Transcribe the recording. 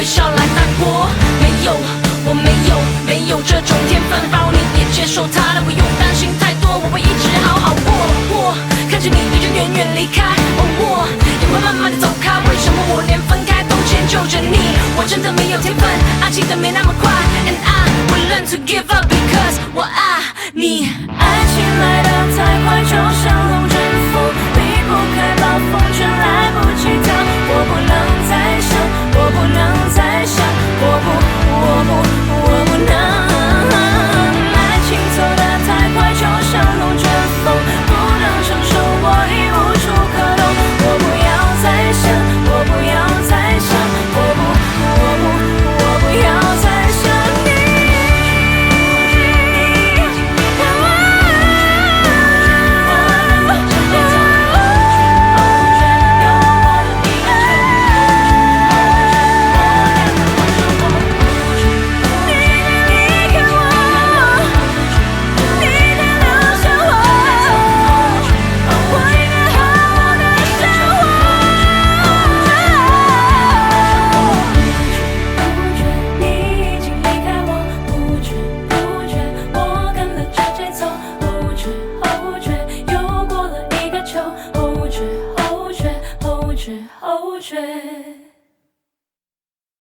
微笑来反驳。没有，我没有这种天分，把我你也接受它了，不用担心太多，我会一直好好过。我看着你已经远远离开，我也会慢慢的走开。为什么我连分开都迁就着你？我真的没有天分，爱情的没那么快 ，and I will learn to give up because 我爱你。爱情来得太快，就像龙卷风，离不开暴风圈，来不及逃。我不能再想，我不能再想，我不能。爱情走得太快，就像龙卷风，不能承受，我已无处可躲。我不要再想，我不要再想，我不要再想你。后知后觉。